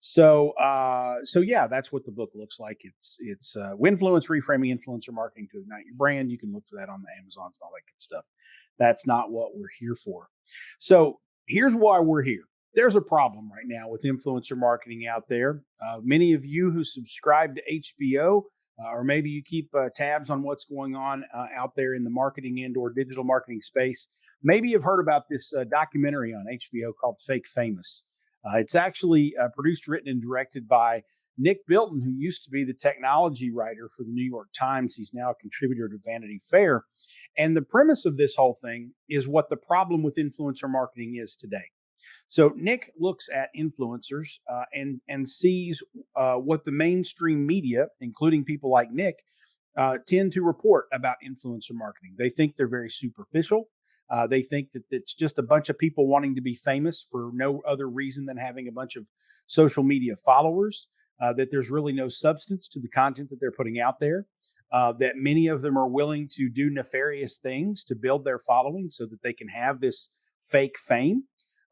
So yeah, that's what the book looks like. It's Influence, Reframing Influencer Marketing to Ignite Your Brand. You can look for that on the Amazons and all that good stuff. That's not what we're here for. So here's why we're here. There's a problem right now with influencer marketing out there. Many of you who subscribe to HBO, or maybe you keep tabs on what's going on out there in the marketing and/or digital marketing space, maybe you've heard about this documentary on HBO called Fake Famous. It's actually produced, written, and directed by Nick Bilton, who used to be the technology writer for the New York Times. He's now a contributor to Vanity Fair. And the premise of this whole thing is what the problem with influencer marketing is today. So Nick looks at influencers and sees what the mainstream media, including people like Nick, tend to report about influencer marketing. They think they're very superficial. They think that it's just a bunch of people wanting to be famous for no other reason than having a bunch of social media followers, that there's really no substance to the content that they're putting out there, that many of them are willing to do nefarious things to build their following so that they can have this fake fame.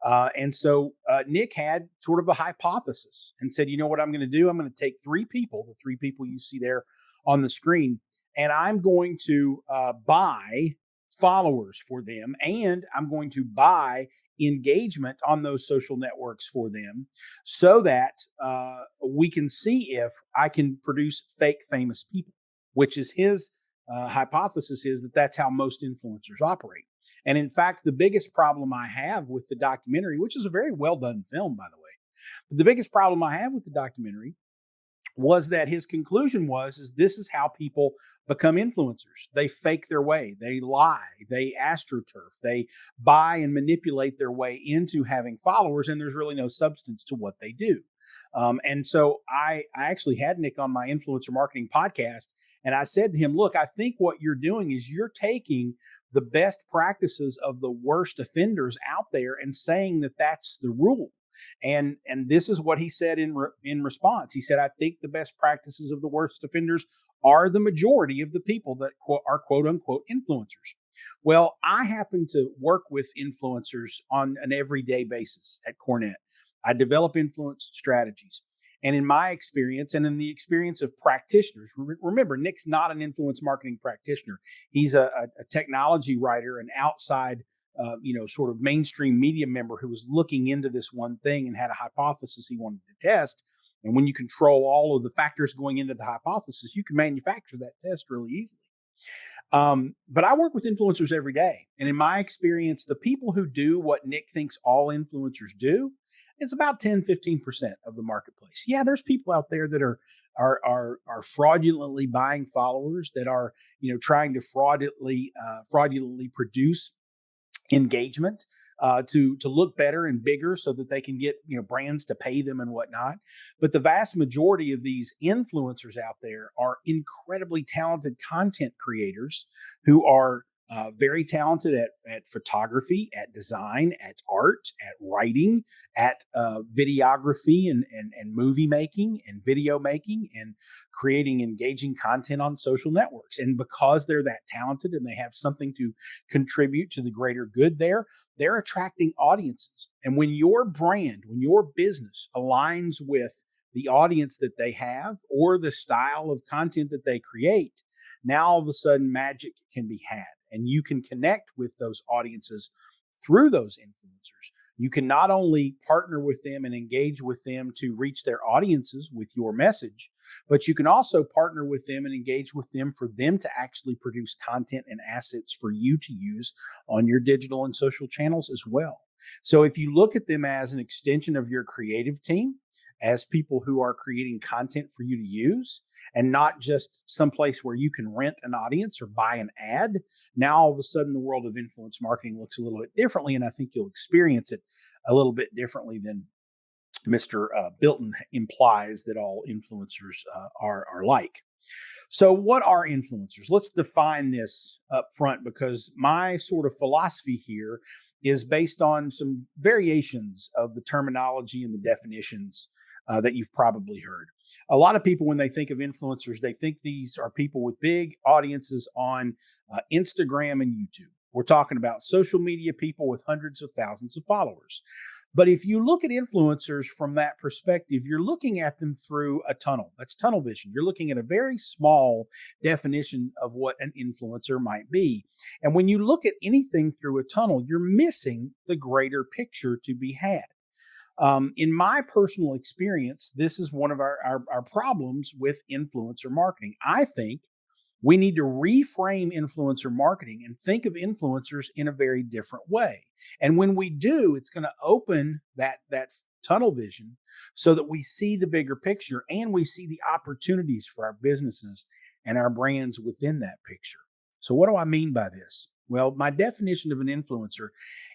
And so Nick had sort of a hypothesis and said, you know what I'm going to do? I'm going to take three people, the three people you see there on the screen, and I'm going to buy followers for them, and I'm going to buy engagement on those social networks for them so that we can see if I can produce fake famous people, which is his hypothesis, is that that's how most influencers operate. And in fact, the biggest problem I have with the documentary, which is a very well done film, by the way, but the biggest problem I have with the documentary was that his conclusion is this is how people become influencers. They fake their way, they lie, they astroturf, they buy and manipulate their way into having followers, and there's really no substance to what they do. And so I actually had Nick on my influencer marketing podcast, and I said to him, look, I think what you're doing is you're taking the best practices of the worst offenders out there and saying that that's the rule. And this is what he said in response. He said, I think the best practices of the worst offenders are the majority of the people that are quote unquote influencers. Well, I happen to work with influencers on an everyday basis at Cornett. I develop influence strategies. And in my experience, and in the experience of practitioners, remember, Nick's not an influence marketing practitioner. He's a technology writer, an outside, sort of mainstream media member who was looking into this one thing and had a hypothesis he wanted to test. And when you control all of the factors going into the hypothesis, you can manufacture that test really easily. But I work with influencers every day. And in my experience, the people who do what Nick thinks all influencers do, it's about 10-15% of the marketplace. Yeah, there's people out there that are fraudulently buying followers, that are trying to fraudulently produce engagement to look better and bigger so that they can get brands to pay them and whatnot. But the vast majority of these influencers out there are incredibly talented content creators who are very talented at photography, at design, at art, at writing, at videography and movie making and video making and creating engaging content on social networks. And because they're that talented and they have something to contribute to the greater good they're attracting audiences. And when your brand, when your business aligns with the audience that they have or the style of content that they create, now all of a sudden magic can be had. And you can connect with those audiences through those influencers. You can not only partner with them and engage with them to reach their audiences with your message, but you can also partner with them and engage with them for them to actually produce content and assets for you to use on your digital and social channels as well. So if you look at them as an extension of your creative team, as people who are creating content for you to use, and not just someplace where you can rent an audience or buy an ad, now all of a sudden the world of influence marketing looks a little bit differently, and I think you'll experience it a little bit differently than Mr. Bilton implies that all influencers are like. So what are influencers? Let's define this up front, because my sort of philosophy here is based on some variations of the terminology and the definitions that you've probably heard. A lot of people, when they think of influencers, they think these are people with big audiences on Instagram and YouTube. We're talking about social media people with hundreds of thousands of followers. But if you look at influencers from that perspective, you're looking at them through a tunnel. That's tunnel vision. You're looking at a very small definition of what an influencer might be. And when you look at anything through a tunnel, you're missing the greater picture to be had. In my personal experience, this is one of our problems with influencer marketing. I think we need to reframe influencer marketing and think of influencers in a very different way. And when we do, it's going to open that tunnel vision so that we see the bigger picture and we see the opportunities for our businesses and our brands within that picture. So what do I mean by this? Well, my definition of an influencer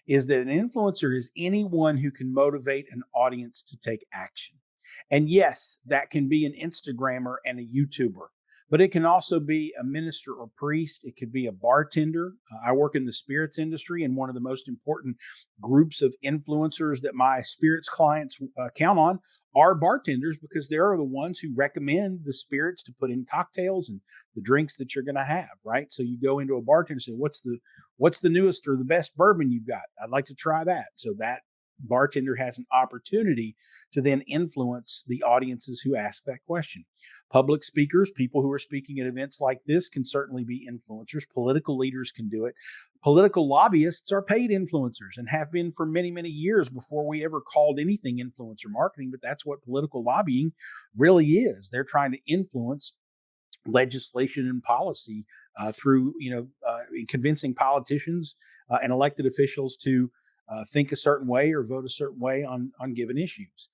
is that an influencer is anyone who can motivate an audience to take action. And yes, that can be an Instagrammer and a YouTuber, but it can also be a minister or priest. It could be a bartender. I work in the spirits industry, and one of the most important groups of influencers that my spirits clients count on are bartenders, because they are the ones who recommend the spirits to put in cocktails and the drinks that you're going to have, right? So you go into a bartender and say, what's the newest or the best bourbon you've got? I'd like to try that. So that bartender has an opportunity to then influence the audiences who ask that question. Public speakers, people who are speaking at events like this, can certainly be influencers. Political leaders can do it. Political lobbyists are paid influencers and have been for many, many years before we ever called anything influencer marketing. But that's what political lobbying really is. They're trying to influence legislation and policy through, convincing politicians and elected officials to think a certain way or vote a certain way on given issues.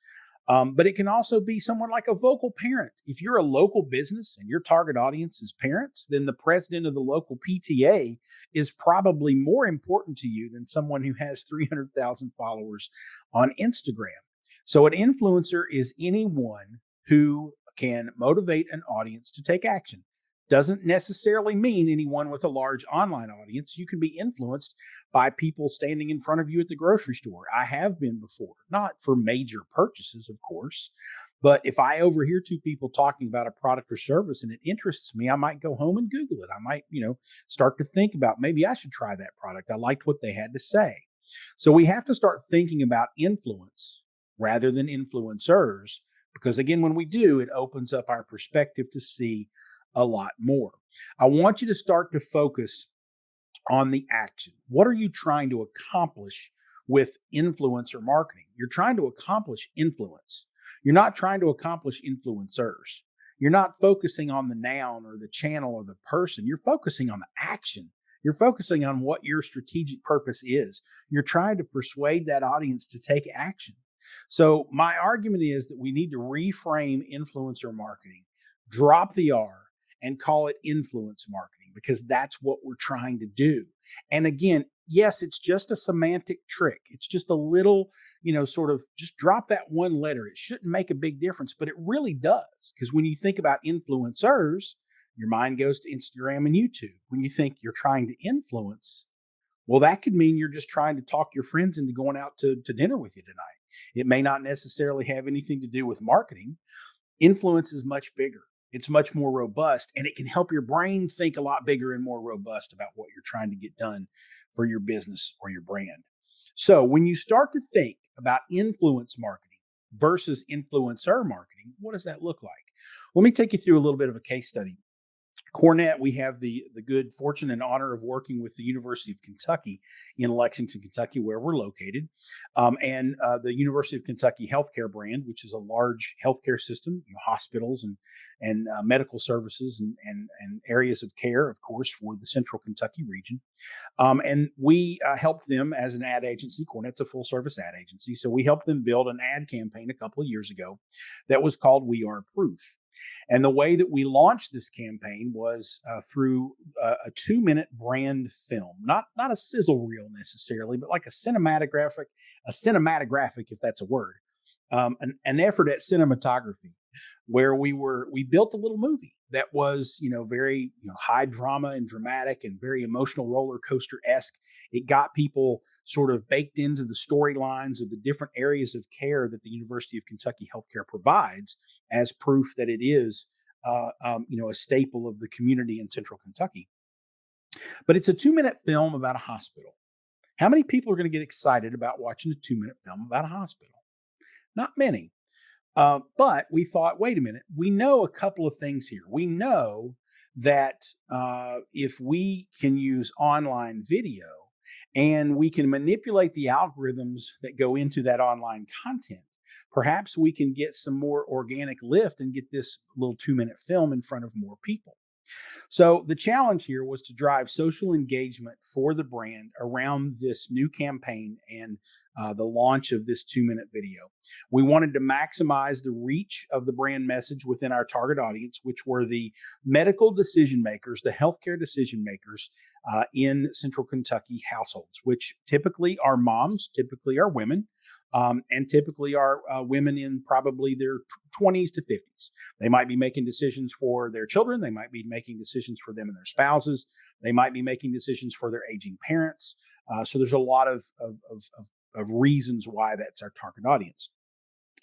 But it can also be someone like a vocal parent. If you're a local business and your target audience is parents, then the president of the local PTA is probably more important to you than someone who has 300,000 followers on Instagram. So an influencer is anyone who can motivate an audience to take action. Doesn't necessarily mean anyone with a large online audience. You can be influenced by people standing in front of you at the grocery store. I have been before, not for major purchases, of course, but if I overhear two people talking about a product or service and it interests me, I might go home and Google it. I might, start to think about maybe I should try that product. I liked what they had to say. So we have to start thinking about influence rather than influencers, because again, when we do, it opens up our perspective to see a lot more. I want you to start to focus on the action. What are you trying to accomplish with influencer marketing? You're trying to accomplish influence. You're not trying to accomplish influencers. You're not focusing on the noun or the channel or the person. You're focusing on the action. You're focusing on what your strategic purpose is. You're trying to persuade that audience to take action. So my argument is that we need to reframe influencer marketing, drop the R, and call it influence marketing, because that's what we're trying to do. And again, yes, it's just a semantic trick. It's just a little, sort of just drop that one letter. It shouldn't make a big difference, but it really does. Because when you think about influencers, your mind goes to Instagram and YouTube. When you think you're trying to influence, well, that could mean you're just trying to talk your friends into going out to dinner with you tonight. It may not necessarily have anything to do with marketing. Influence is much bigger. It's much more robust, and it can help your brain think a lot bigger and more robust about what you're trying to get done for your business or your brand. So when you start to think about influence marketing versus influencer marketing, what does that look like? Let me take you through a little bit of a case study. Cornett, we have the good fortune and honor of working with the University of Kentucky in Lexington, Kentucky, where we're located, and the University of Kentucky healthcare brand, which is a large healthcare system, hospitals and medical services and areas of care, of course, for the Central Kentucky region. And we helped them as an ad agency. Cornett's a full service ad agency, so we helped them build an ad campaign a couple of years ago that was called "We Are Proof." And the way that we launched this campaign was through a 2-minute brand film, not a sizzle reel necessarily, but like a cinematographic, if that's a word, an effort at cinematography, where we built a little movie that was, very, high drama and dramatic and very emotional roller coaster-esque. It got people sort of baked into the storylines of the different areas of care that the University of Kentucky healthcare provides, as proof that it is, a staple of the community in Central Kentucky. But it's a 2-minute film about a hospital. How many people are going to get excited about watching a 2-minute film about a hospital? Not many. But we thought, wait a minute, we know a couple of things here. We know that if we can use online video and we can manipulate the algorithms that go into that online content, perhaps we can get some more organic lift and get this little 2-minute film in front of more people. So the challenge here was to drive social engagement for the brand around this new campaign and the launch of this 2-minute video. We wanted to maximize the reach of the brand message within our target audience, which were the medical decision makers, the healthcare decision makers in Central Kentucky households, which typically are moms, typically are women, and typically are women in probably their 20s to 50s. They might be making decisions for their children. They might be making decisions for them and their spouses. They might be making decisions for their aging parents. So there's a lot of reasons why that's our target audience.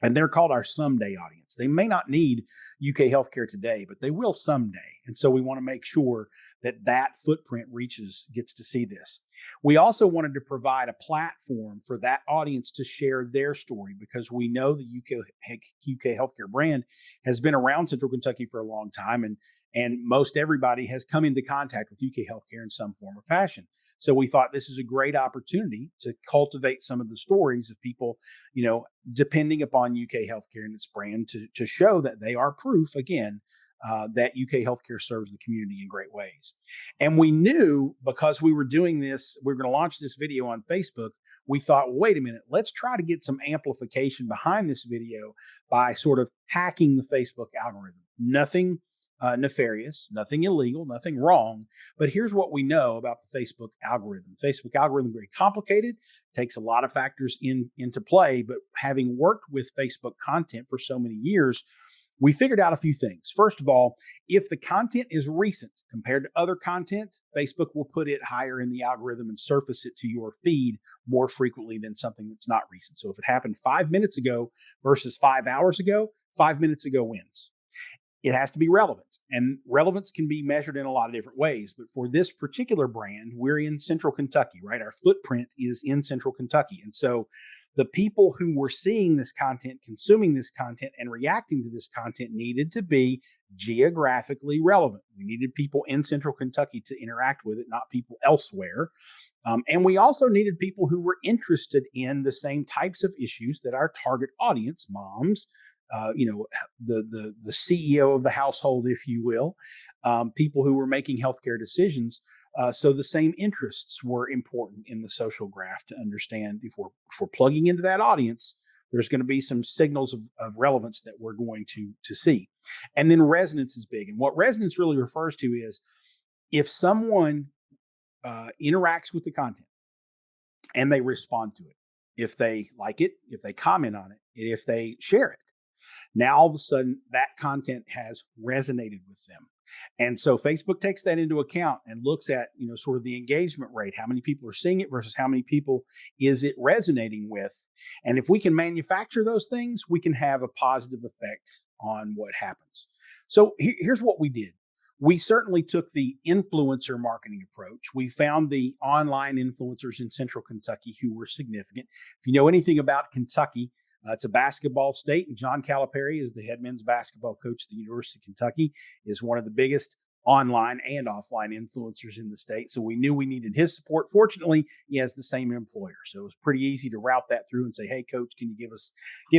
And they're called our someday audience. They may not need UK healthcare today, but they will someday. And so we want to make sure that that footprint gets to see this. We also wanted to provide a platform for that audience to share their story, because we know the UK healthcare brand has been around Central Kentucky for a long time, and most everybody has come into contact with UK healthcare in some form or fashion. So we thought this is a great opportunity to cultivate some of the stories of people, depending upon UK healthcare and its brand, to show that they are proof, again, that UK healthcare serves the community in great ways. And we knew, because we were doing this, we were going to launch this video on Facebook. We thought, well, wait a minute, let's try to get some amplification behind this video by sort of hacking the Facebook algorithm. Nothing nefarious, nothing illegal, nothing wrong. But here's what we know about the Facebook algorithm. The Facebook algorithm is very complicated, takes a lot of factors into play. But having worked with Facebook content for so many years, we figured out a few things. First of all, if the content is recent compared to other content, Facebook will put it higher in the algorithm and surface it to your feed more frequently than something that's not recent. So if it happened 5 minutes ago versus 5 hours ago, 5 minutes ago wins. It has to be relevant, and relevance can be measured in a lot of different ways. But for this particular brand, we're in Central Kentucky, right? Our footprint is in Central Kentucky. And so the people who were seeing this content, consuming this content, and reacting to this content needed to be geographically relevant. We needed people in Central Kentucky to interact with it, not people elsewhere. And we also needed people who were interested in the same types of issues that our target audience, moms, the CEO of the household, if you will, people who were making healthcare decisions. So the same interests were important in the social graph to understand if we're plugging into that audience, there's going to be some signals of relevance that we're going to see. And then resonance is big. And what resonance really refers to is if someone interacts with the content and they respond to it, if they like it, if they comment on it, and if they share it, now all of a sudden that content has resonated with them. And so Facebook takes that into account and looks at, sort of the engagement rate, how many people are seeing it versus how many people is it resonating with. And if we can manufacture those things, we can have a positive effect on what happens. So here's what we did. We certainly took the influencer marketing approach. We found the online influencers in Central Kentucky who were significant. If you know anything about Kentucky, it's a basketball state, and John Calipari is the head men's basketball coach at the University of Kentucky, is one of the biggest online and offline influencers in the state. So we knew we needed his support. Fortunately, he has the same employer, so it was pretty easy to route that through and say, "Hey, coach, can you give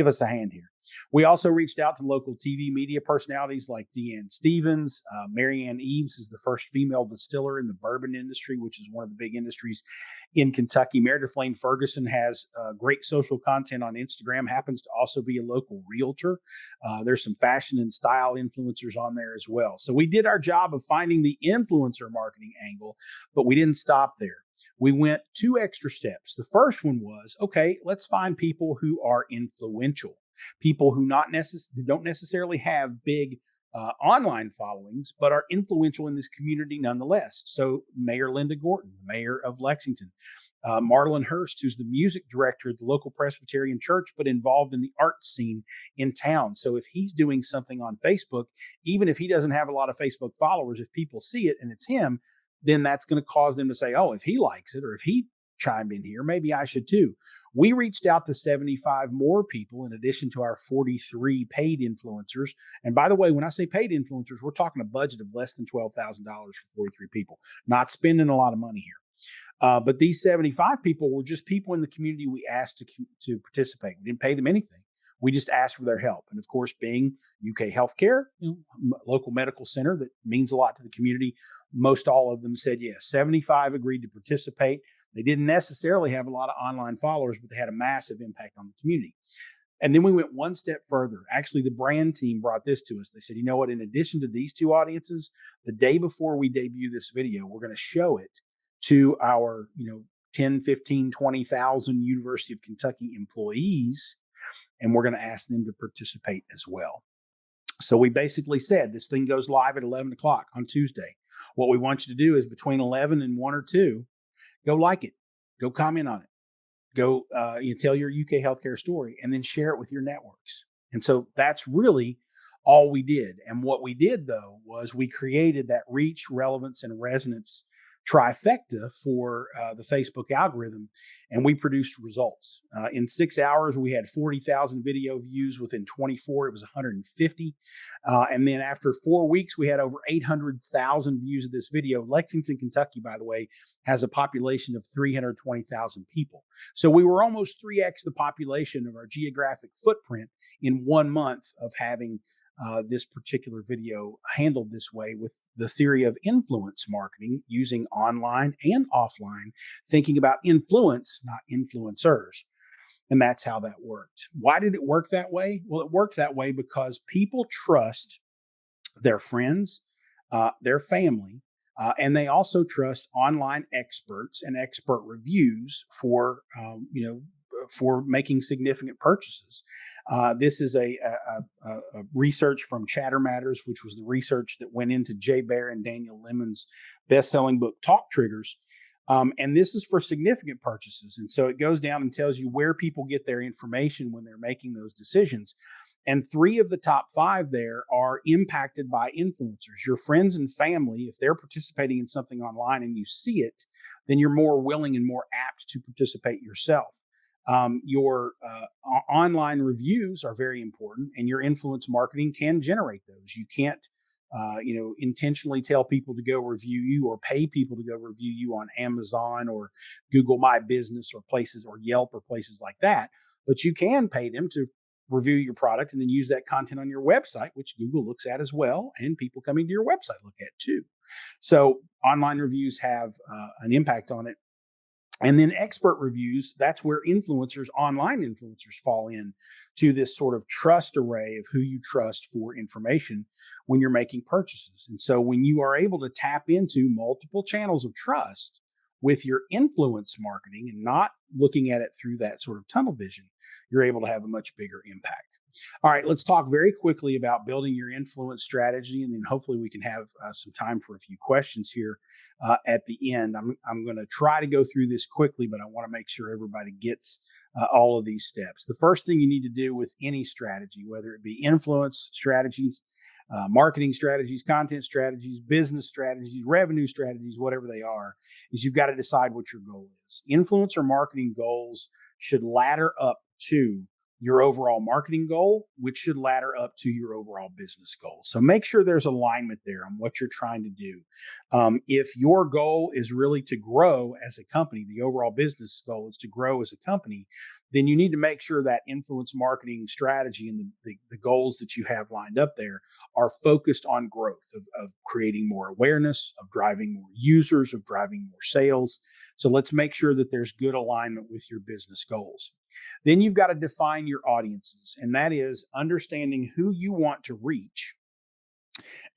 us a hand here?" We also reached out to local TV media personalities like Deanne Stevens. Marianne Eves is the first female distiller in the bourbon industry, which is one of the big industries in Kentucky. Meredith Lane Ferguson has great social content on Instagram, happens to also be a local realtor. There's some fashion and style influencers on there as well. So we did our job of finding the influencer marketing angle, but we didn't stop there. We went 2 extra steps. The first one was, okay, let's find people who are influential. People who don't necessarily have big online followings, but are influential in this community nonetheless. So Mayor Linda Gorton, the mayor of Lexington, Marlon Hurst, who's the music director at the local Presbyterian church, but involved in the art scene in town. So if he's doing something on Facebook, even if he doesn't have a lot of Facebook followers, if people see it and it's him, then that's going to cause them to say, oh, if he likes it, or if he chime in here. Maybe I should too. We reached out to 75 more people in addition to our 43 paid influencers. And by the way, when I say paid influencers, we're talking a budget of less than $12,000 for 43 people, not spending a lot of money here. But these 75 people were just people in the community we asked to participate. We didn't pay them anything. We just asked for their help. And of course, being UK Healthcare, local medical center that means a lot to the community, most all of them said yes. 75 agreed to participate. They didn't necessarily have a lot of online followers, but they had a massive impact on the community. And then we went one step further. Actually, the brand team brought this to us. They said, you know what, in addition to these two audiences, the day before we debut this video, we're going to show it to our, 10, 15, 20,000 University of Kentucky employees, and we're going to ask them to participate as well. So we basically said this thing goes live at 11 o'clock on Tuesday. What we want you to do is between 11 and 1 or 2, go like it, go comment on it, go tell your UK healthcare story, and then share it with your networks. And so that's really all we did. And what we did, though, was we created that reach, relevance, and resonance trifecta for the Facebook algorithm, and we produced results. In 6 hours, we had 40,000 video views. Within 24, it was 150. And then after 4 weeks, we had over 800,000 views of this video. Lexington, Kentucky, by the way, has a population of 320,000 people. So we were almost 3x the population of our geographic footprint in 1 month of having this particular video handled this way, with the theory of influence marketing using online and offline, thinking about influence, not influencers. And that's how that worked. Why did it work that way? Well, it worked that way because people trust their friends, their family, and they also trust online experts and expert reviews for making significant purchases. This is a research from Chatter Matters, which was the research that went into Jay Baer and Daniel Lemon's best-selling book, Talk Triggers. And this is for significant purchases. And so it goes down and tells you where people get their information when they're making those decisions. And 3 of the top 5 there are impacted by influencers. Your friends and family, if they're participating in something online and you see it, then you're more willing and more apt to participate yourself. Your online reviews are very important, and your influence marketing can generate those. You can't, intentionally tell people to go review you or pay people to go review you on Amazon or Google My Business or places, or Yelp or places like that. But you can pay them to review your product and then use that content on your website, which Google looks at as well, and people coming to your website look at too. So online reviews have an impact on it. And then expert reviews, that's where influencers, online influencers, fall in to this sort of trust array of who you trust for information when you're making purchases. And so when you are able to tap into multiple channels of trust with your influence marketing and not looking at it through that sort of tunnel vision, you're able to have a much bigger impact. All right, let's talk very quickly about building your influence strategy, and then hopefully we can have some time for a few questions here at the end. I'm going to try to go through this quickly, but I want to make sure everybody gets all of these steps. The first thing you need to do with any strategy, whether it be influence strategies, marketing strategies, content strategies, business strategies, revenue strategies, whatever they are, is you've got to decide what your goal is. Influencer marketing goals should ladder up to your overall marketing goal, which should ladder up to your overall business goal. So make sure there's alignment there on what you're trying to do. If your goal is really to grow as a company, the overall business goal is to grow as a company, then you need to make sure that influence marketing strategy and the goals that you have lined up there are focused on growth, of creating more awareness, of driving more users, of driving more sales. So let's make sure that there's good alignment with your business goals. Then you've got to define your audiences, and that is understanding who you want to reach,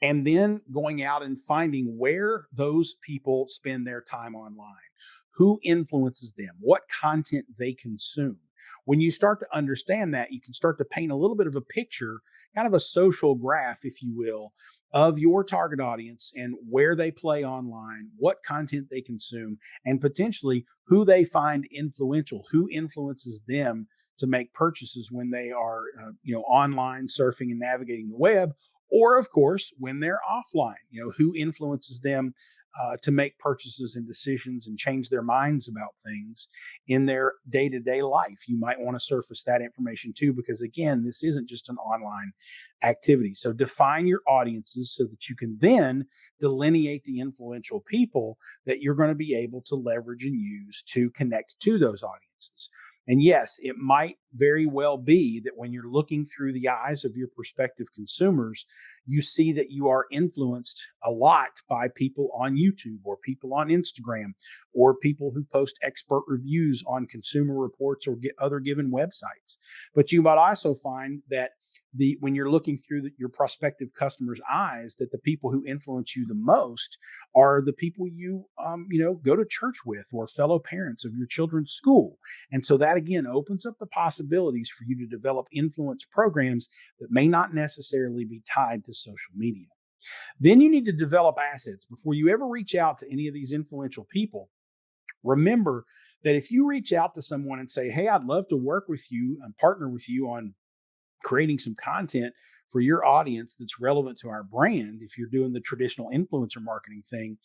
and then going out and finding where those people spend their time online, who influences them, what content they consume. When you start to understand that, you can start to paint a little bit of a picture, kind of a social graph, if you will, of your target audience and where they play online, what content they consume, and potentially who they find influential, who influences them to make purchases when they are, online surfing and navigating the web, or of course, when they're offline, who influences them to make purchases and decisions and change their minds about things in their day-to-day life. You might want to surface that information too, because again, this isn't just an online activity. So define your audiences so that you can then delineate the influential people that you're going to be able to leverage and use to connect to those audiences. And yes, it might very well be that when you're looking through the eyes of your prospective consumers, you see that you are influenced a lot by people on YouTube or people on Instagram or people who post expert reviews on Consumer Reports or get other given websites. But you might also find that when you're looking through your prospective customers' eyes, that the people who influence you the most are the people you go to church with or fellow parents of your children's school. And so that again opens up the possibilities for you to develop influence programs that may not necessarily be tied to social media. Then you need to develop assets before you ever reach out to any of these influential people. Remember that if you reach out to someone and say, "Hey, I'd love to work with you and partner with you on creating some content for your audience that's relevant to our brand," if you're doing the traditional influencer marketing thing,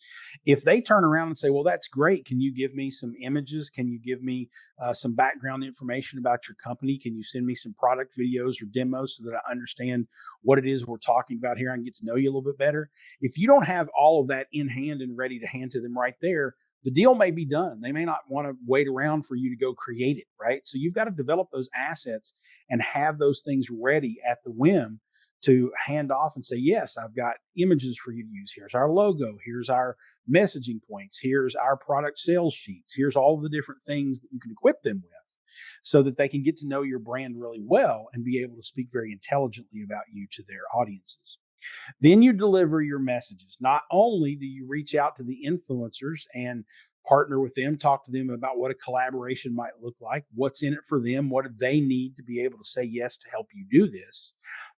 if they turn around and say, "Well, that's great. Can you give me some images? Can you give me some background information about your company? Can you send me some product videos or demos so that I understand what it is we're talking about here? I can get to know you a little bit better." If you don't have all of that in hand and ready to hand to them right there, the deal may be done. They may not want to wait around for you to go create it, right? So you've got to develop those assets and have those things ready at the whim to hand off and say, "Yes, I've got images for you to use. Here's our logo. Here's our messaging points. Here's our product sales sheets. Here's all of the different things that you can equip them with," so that they can get to know your brand really well and be able to speak very intelligently about you to their audiences. Then you deliver your messages. Not only do you reach out to the influencers and partner with them, talk to them about what a collaboration might look like, what's in it for them, what do they need to be able to say yes to help you do this,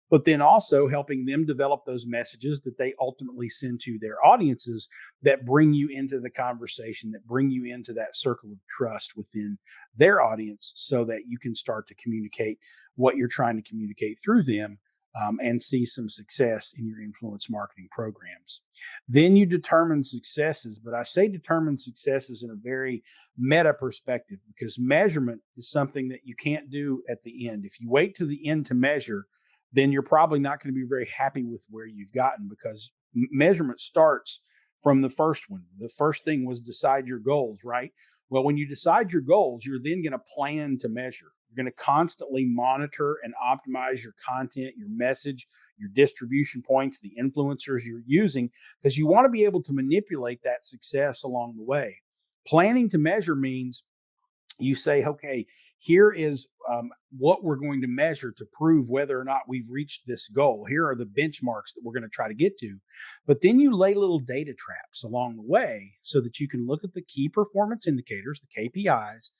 but then also helping them develop those messages that they ultimately send to their audiences that bring you into the conversation, that bring you into that circle of trust within their audience so that you can start to communicate what you're trying to communicate through them, and see some success in your influence marketing programs. Then you determine successes, but I say determine successes in a very meta perspective, because measurement is something that you can't do at the end. If you wait to the end to measure, then you're probably not going to be very happy with where you've gotten, because measurement starts from the first one. The first thing was decide your goals, right? Well, when you decide your goals, you're then going to plan to measure. You're going to constantly monitor and optimize your content, your message, your distribution points, the influencers you're using, because you want to be able to manipulate that success along the way. Planning to measure means you say, "Okay, here is what we're going to measure to prove whether or not we've reached this goal. Here are the benchmarks that we're going to try to get to." But then you lay little data traps along the way so that you can look at the key performance indicators, the KPIs,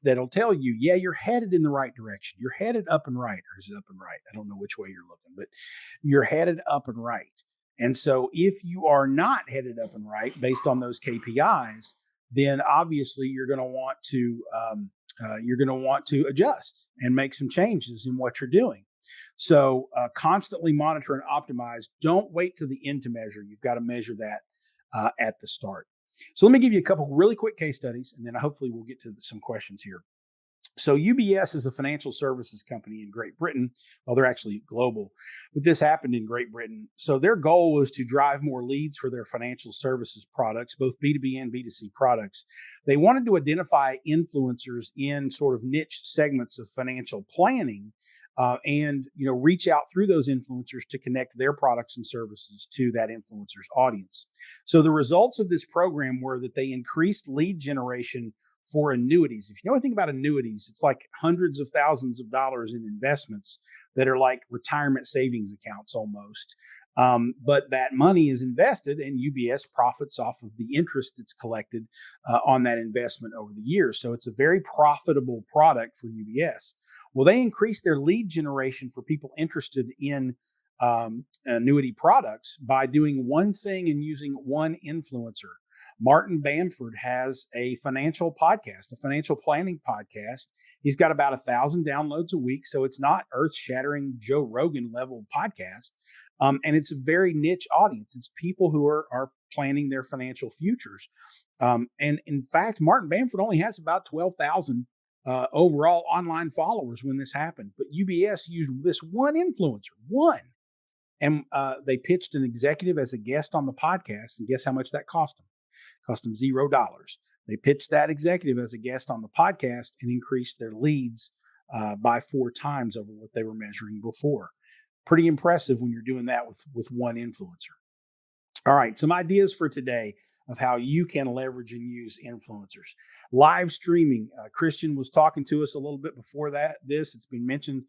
that'll tell you, yeah, you're headed in the right direction. You're headed up and right. Or is it up and right? I don't know which way you're looking, but you're headed up and right. And so if you are not headed up and right based on those KPIs, then obviously you're going to want to adjust and make some changes in what you're doing. So constantly monitor and optimize. Don't wait to the end to measure. You've got to measure that at the start. So let me give you a couple really quick case studies, and then hopefully we'll get to some questions here. So UBS is a financial services company in Great Britain. Well, they're actually global, but this happened in Great Britain. So their goal was to drive more leads for their financial services products, both B2B and B2C products. They wanted to identify influencers in sort of niche segments of financial planning, and reach out through those influencers to connect their products and services to that influencer's audience. So the results of this program were that they increased lead generation for annuities. If you know anything about annuities, it's like hundreds of thousands of dollars in investments that are like retirement savings accounts almost. But that money is invested, and UBS profits off of the interest that's collected on that investment over the years. So it's a very profitable product for UBS. Well, they increased their lead generation for people interested in annuity products by doing one thing and using one influencer. Martin Bamford has a financial podcast, a financial planning podcast. He's got about 1,000 downloads a week, so it's not earth-shattering Joe Rogan level podcast. And it's a very niche audience. It's people who are planning their financial futures. And in fact, Martin Bamford only has about 12,000 overall online followers when this happened. But UBS used this one influencer, and they pitched an executive as a guest on the podcast. And guess how much that cost them? Cost them $0. They pitched that executive as a guest on the podcast and increased their leads by 4 times over what they were measuring before. Pretty impressive when you're doing that with one influencer. All right, some ideas for today of how you can leverage and use influencers. Live streaming. Christian was talking to us a little bit before it's been mentioned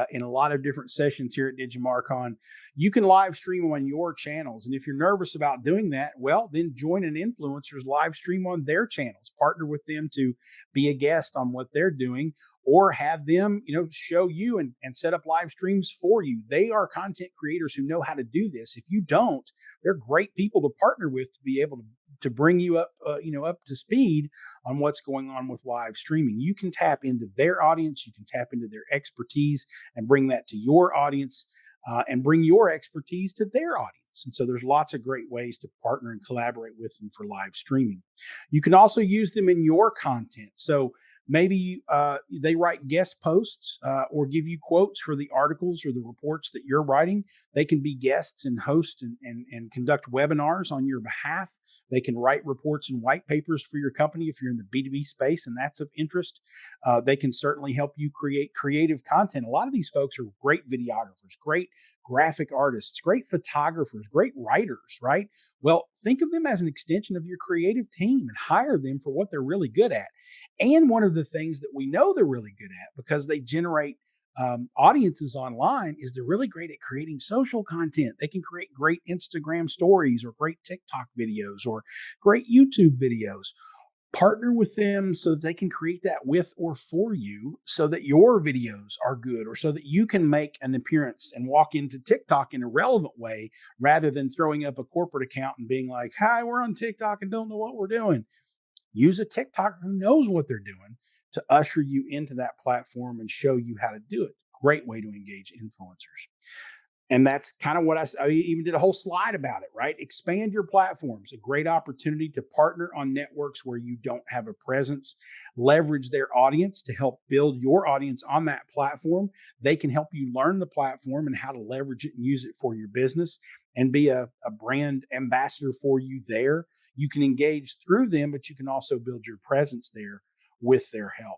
in a lot of different sessions here at DigiMarcon. You can live stream on your channels. And if you're nervous about doing that, well, then join an influencer's live stream on their channels. Partner with them to be a guest on what they're doing, or have them, show you and set up live streams for you. They are content creators who know how to do this. If you don't, they're great people to partner with to be able to bring you up, up to speed on what's going on with live streaming. You can tap into their audience, you can tap into their expertise and bring that to your audience, and bring your expertise to their audience. And so there's lots of great ways to partner and collaborate with them for live streaming. You can also use them in your content. So maybe they write guest posts or give you quotes for the articles or the reports that you're writing. They can be guests and host and conduct webinars on your behalf. They can write reports and white papers for your company if you're in the B2B space and that's of interest. They can certainly help you create creative content. A lot of these folks are great videographers, great graphic artists, great photographers, great writers, right? Well, think of them as an extension of your creative team and hire them for what they're really good at. And one of the things that we know they're really good at, because they generate audiences online, is they're really great at creating social content. They can create great Instagram stories or great TikTok videos or great YouTube videos. Partner with them so that they can create that with or for you, so that your videos are good, or so that you can make an appearance and walk into TikTok in a relevant way rather than throwing up a corporate account and being like, hi, we're on TikTok and don't know what we're doing. Use a TikToker who knows what they're doing to usher you into that platform and show you how to do it. Great way to engage influencers. And that's kind of what I even did a whole slide about it, right? Expand your platforms, a great opportunity to partner on networks where you don't have a presence. Leverage their audience to help build your audience on that platform. They can help you learn the platform and how to leverage it and use it for your business and be a brand ambassador for you there. You can engage through them, but you can also build your presence there with their help.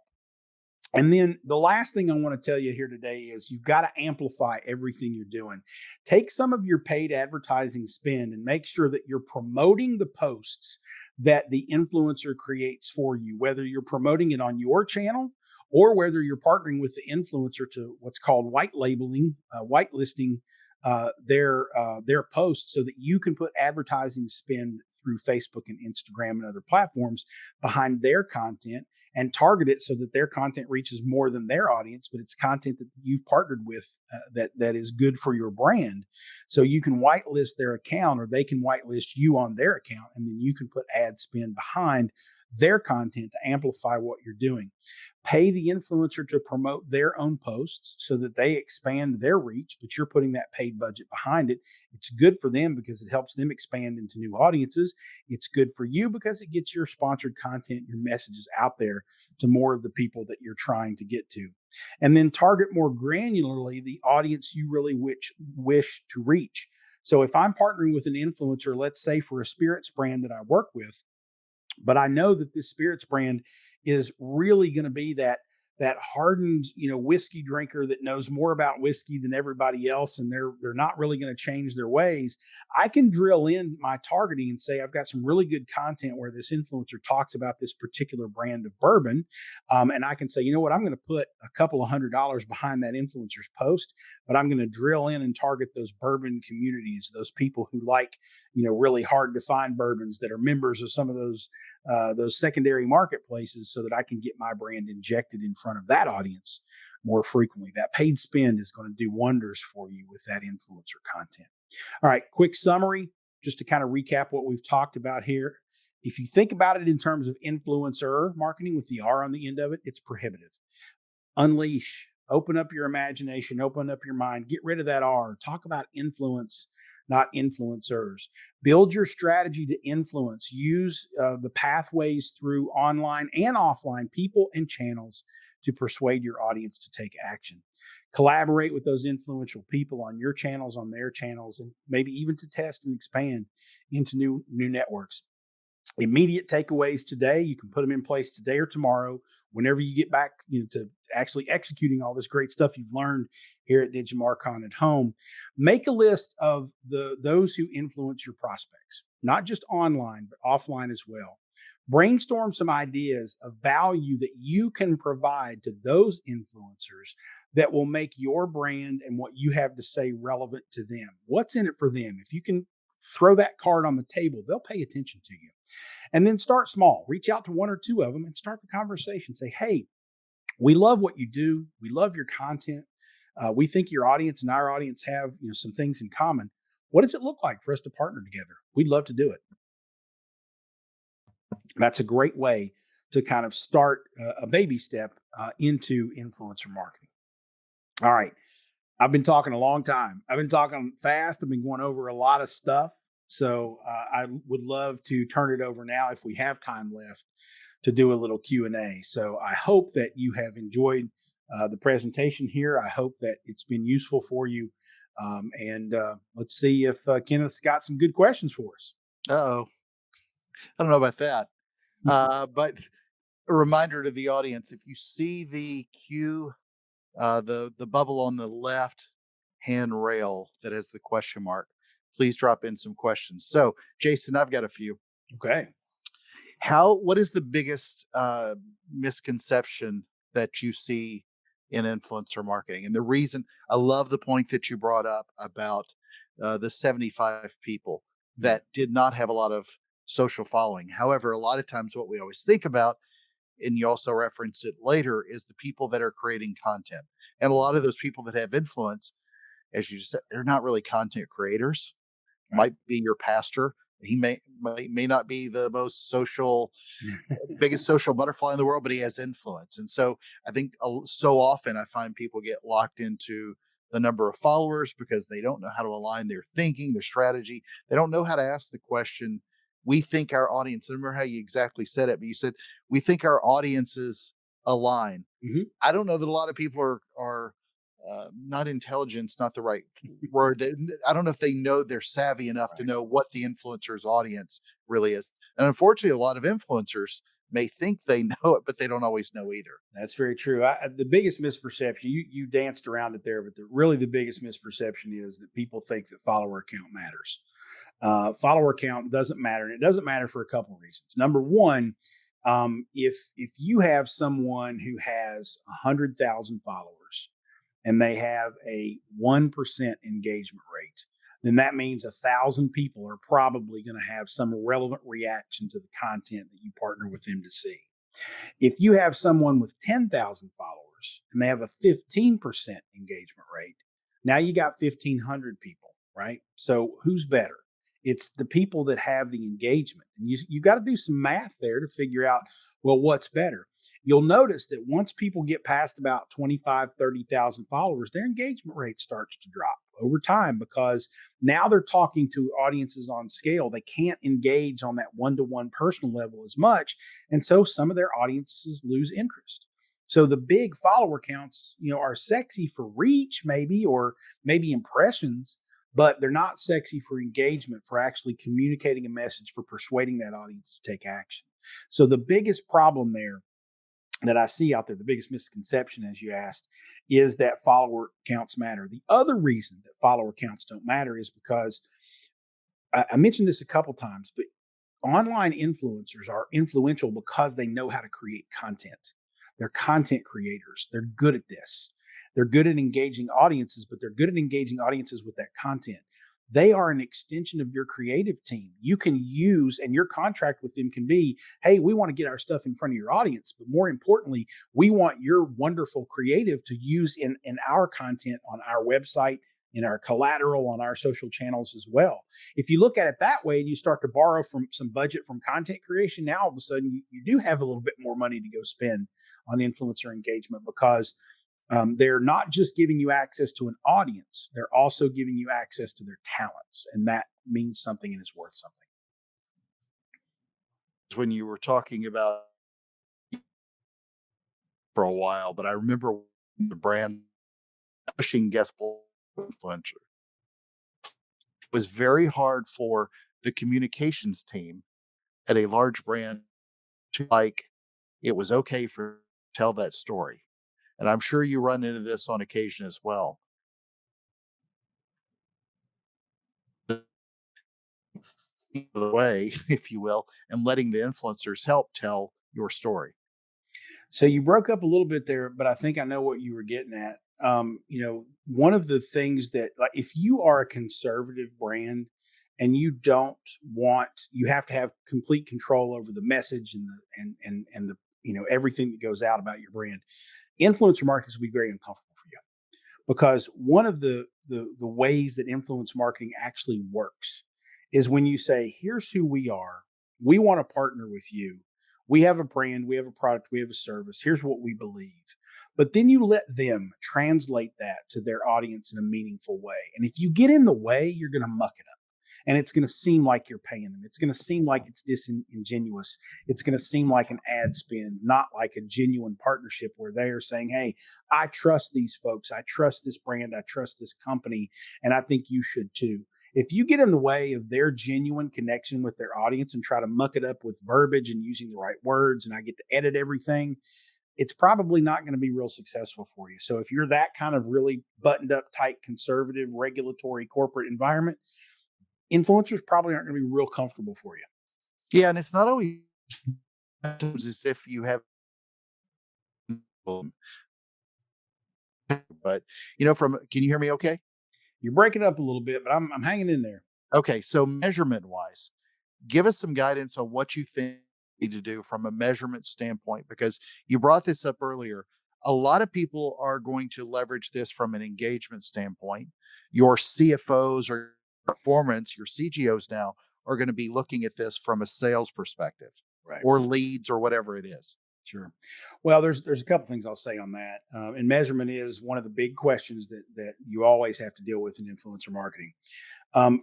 And then the last thing I want to tell you here today is you've got to amplify everything you're doing. Take some of your paid advertising spend and make sure that you're promoting the posts that the influencer creates for you, whether you're promoting it on your channel or whether you're partnering with the influencer to what's called whitelisting their posts so that you can put advertising spend through Facebook and Instagram and other platforms behind their content and target it so that their content reaches more than their audience, but it's content that you've partnered with that is good for your brand. So you can whitelist their account or they can whitelist you on their account, and then you can put ad spend behind their content to amplify what you're doing. Pay the influencer to promote their own posts so that they expand their reach, but you're putting that paid budget behind it. It's good for them because it helps them expand into new audiences. It's good for you because it gets your sponsored content, your messages out there to more of the people that you're trying to get to. And then target more granularly the audience you really wish to reach. So if I'm partnering with an influencer, let's say for a spirits brand that I work with, but I know that this spirits brand is really going to be that hardened, whiskey drinker that knows more about whiskey than everybody else, and they're not really going to change their ways. I can drill in my targeting and say I've got some really good content where this influencer talks about this particular brand of bourbon, and I can say, you know what, I'm going to put a couple of $100 behind that influencer's post, but I'm going to drill in and target those bourbon communities, those people who like, really hard to find bourbons that are members of some of those secondary marketplaces, so that I can get my brand injected in front of that audience more frequently. That paid spend is going to do wonders for you with that influencer content. All right, quick summary, just to kind of recap what we've talked about here. If you think about it in terms of influencer marketing with the R on the end of it, it's prohibitive. Unleash, open up your imagination, open up your mind, get rid of that R, talk about influence, not influencers. Build your strategy to influence. Use the pathways through online and offline people and channels to persuade your audience to take action. Collaborate with those influential people on your channels, on their channels, and maybe even to test and expand into new networks. Immediate takeaways today. You can put them in place today or tomorrow, whenever you get back, to actually executing all this great stuff you've learned here at Digimarcon at home. Make a list of those who influence your prospects, not just online, but offline as well. Brainstorm some ideas of value that you can provide to those influencers that will make your brand and what you have to say relevant to them. What's in it for them? If you can throw that card on the table, they'll pay attention to you. And then start small. Reach out to one or two of them and start the conversation. Say, hey, we love what you do. We love your content. We think your audience and our audience have some things in common. What does it look like for us to partner together? We'd love to do it. That's a great way to kind of start a baby step into influencer marketing. All right. I've been talking a long time. I've been talking fast. I've been going over a lot of stuff. So I would love to turn it over now, if we have time left, to do a little Q&A. So I hope that you have enjoyed the presentation here. I hope that it's been useful for you. And let's see if Kenneth's got some good questions for us. Uh-oh. I don't know about that. But a reminder to the audience, if you see the Q, the bubble on the left hand rail that has the question mark, please drop in some questions. So, Jason, I've got a few. Okay. What is the biggest misconception that you see in influencer marketing? And the reason, I love the point that you brought up about the 75 people that did not have a lot of social following. However, a lot of times what we always think about, and you also reference it later, is the people that are creating content. And a lot of those people that have influence, as you just said, they're not really content creators. Right. Might be your pastor. He may not be the most biggest social butterfly in the world, but he has influence. And so I think so often I find people get locked into the number of followers because they don't know how to align their thinking, their strategy. They don't know how to ask the question. We think our audience, I don't remember how you exactly said it, but you said, we think our audiences align. Mm-hmm. I don't know that a lot of people are not intelligence, not the right word. I don't know if they know, they're savvy enough to know what the influencer's audience really is. And unfortunately, a lot of influencers may think they know it, but they don't always know either. That's very true. The biggest misperception, you danced around it there, but really the biggest misperception is that people think that follower count matters. Follower count doesn't matter, and it doesn't matter for a couple of reasons. Number one, if you have someone who has 100,000 followers and they have a 1% engagement rate, then that means 1,000 people are probably going to have some relevant reaction to the content that you partner with them to see. If you have someone with 10,000 followers and they have a 15% engagement rate, now you got 1,500 people, right? So who's better? It's the people that have the engagement. And you got to do some math there to figure out, well, what's better? You'll notice that once people get past about 25, 30,000 followers, their engagement rate starts to drop over time because now they're talking to audiences on scale. They can't engage on that one-to-one personal level as much. And so some of their audiences lose interest. So the big follower counts, are sexy for reach maybe, or maybe impressions, but they're not sexy for engagement, for actually communicating a message, for persuading that audience to take action. So the biggest problem there that I see out there, the biggest misconception, as you asked, is that follower counts matter. The other reason that follower counts don't matter is because I mentioned this a couple times, but online influencers are influential because they know how to create content. They're content creators. They're good at this. They're good at engaging audiences, but they're good at engaging audiences with that content. They are an extension of your creative team. You can use, and your contract with them can be, hey, we want to get our stuff in front of your audience, but more importantly, we want your wonderful creative to use in our content on our website, in our collateral, on our social channels as well. If you look at it that way and you start to borrow from some budget from content creation, now all of a sudden you do have a little bit more money to go spend on influencer engagement, because They're not just giving you access to an audience, they're also giving you access to their talents. And that means something and is worth something. When you were talking about for a while, but I remember the brand pushing guest influencer. It was very hard for the communications team at a large brand to like it was okay for tell that story. And I'm sure you run into this on occasion as well. The way, if you will, and letting the influencers help tell your story. So you broke up a little bit there, but I think I know what you were getting at. One of the things that, like, if you are a conservative brand and you don't want, you have to have complete control over the message and the everything that goes out about your brand. Influencer marketing will be very uncomfortable for you because one of the ways that influence marketing actually works is when you say, "Here's who we are. We want to partner with you. We have a brand, we have a product, we have a service. Here's what we believe." But then you let them translate that to their audience in a meaningful way. And if you get in the way, you're going to muck it up. And it's going to seem like you're paying them. It's going to seem like it's disingenuous. It's going to seem like an ad spend, not like a genuine partnership where they are saying, "Hey, I trust these folks. I trust this brand. I trust this company. And I think you should too." If you get in the way of their genuine connection with their audience and try to muck it up with verbiage and using the right words, and I get to edit everything, it's probably not going to be real successful for you. So if you're that kind of really buttoned up, tight, conservative, regulatory corporate environment, influencers probably aren't going to be real comfortable for you. Yeah, and it's not always as if you have, but from can you hear me okay? You're breaking up a little bit, but I'm hanging in there. Okay, so measurement wise, give us some guidance on what you think you need to do from a measurement standpoint, because you brought this up earlier. A lot of people are going to leverage this from an engagement standpoint. Your CFOs or performance, your CGOs now are going to be looking at this from a sales perspective Right. or leads or whatever it is. Sure. Well, there's a couple things I'll say on that. And measurement is one of the big questions that you always have to deal with in influencer marketing.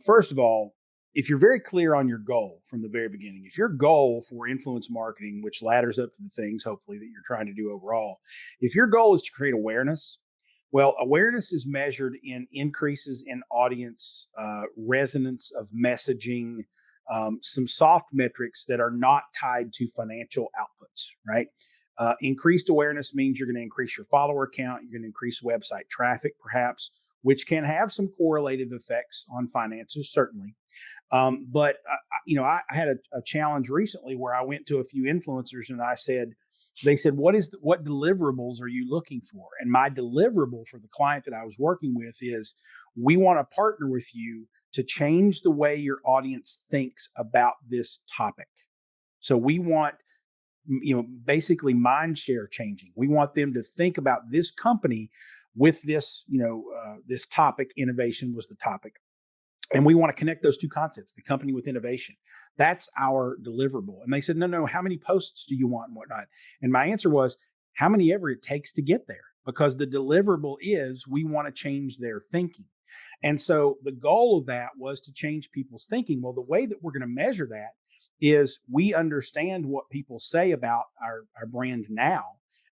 First of all, if you're very clear on your goal from the very beginning, if your goal for influence marketing, which ladders up to the things hopefully that you're trying to do overall, if your goal is to create awareness, well, awareness is measured in increases in audience resonance of messaging, some soft metrics that are not tied to financial outputs, right? Increased awareness means you're going to increase your follower count, you're going to increase website traffic, perhaps, which can have some correlative effects on finances, certainly. But I had a challenge recently where I went to a few influencers and they said, what deliverables are you looking for? And my deliverable for the client that I was working with is, we want to partner with you to change the way your audience thinks about this topic. So we want, basically mind share changing. We want them to think about this company with this, this topic. Innovation was the topic. And we want to connect those two concepts, the company with innovation. That's our deliverable. And they said, no, how many posts do you want and whatnot? And my answer was, how many ever it takes to get there, because the deliverable is, we want to change their thinking. And so the goal of that was to change people's thinking. Well, the way that we're going to measure that is, we understand what people say about our brand now.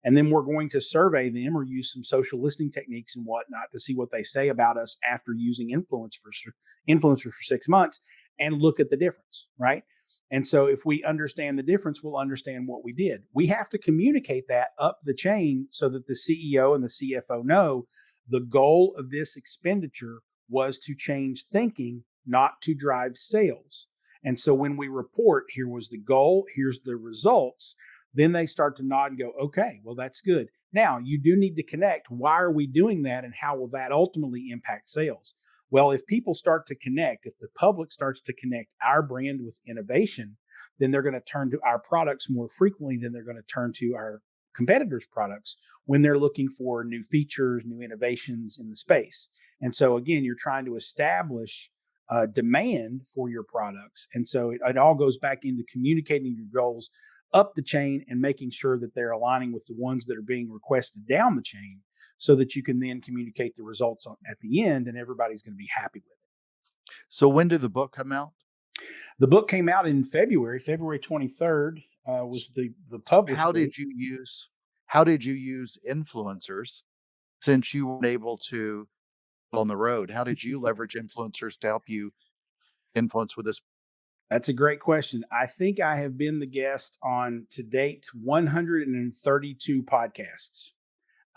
And then we're going to survey them or use some social listening techniques and whatnot to see what they say about us after using influencers for 6 months, and look at the difference, right? And so if we understand the difference, we'll understand what we did. We have to communicate that up the chain so that the CEO and the CFO know the goal of this expenditure was to change thinking, not to drive sales. And so when we report, here was the goal, here's the results, then they start to nod and go, okay, well, that's good. Now, you do need to connect. Why are we doing that? And how will that ultimately impact sales? Well, if people start to connect, if the public starts to connect our brand with innovation, then they're going to turn to our products more frequently than they're going to turn to our competitors' products when they're looking for new features, new innovations in the space. And so, again, you're trying to establish demand for your products. And so it all goes back into communicating your goals up the chain and making sure that they're aligning with the ones that are being requested down the chain. so that you can then communicate the results at the end, and everybody's going to be happy with it. So when did the book come out? The book came out in February 23rd was the published How date. how did you use influencers since you weren't able to on the road? How did you leverage influencers to help you influence with this? That's a great question. I think I have been the guest on to date 132 podcasts.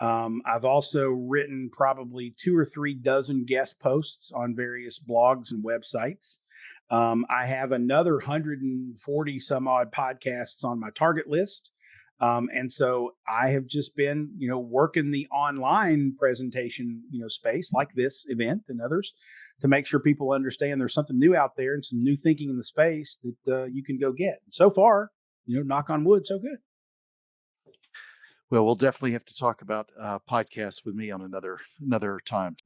I've also written probably 2 or 3 dozen guest posts on various blogs and websites. I have another 140 some odd podcasts on my target list. And so I have just been, working the online presentation, space like this event and others to make sure people understand there's something new out there and some new thinking in the space that you can go get. So far, knock on wood, so good. Well, we'll definitely have to talk about podcasts with me on another time.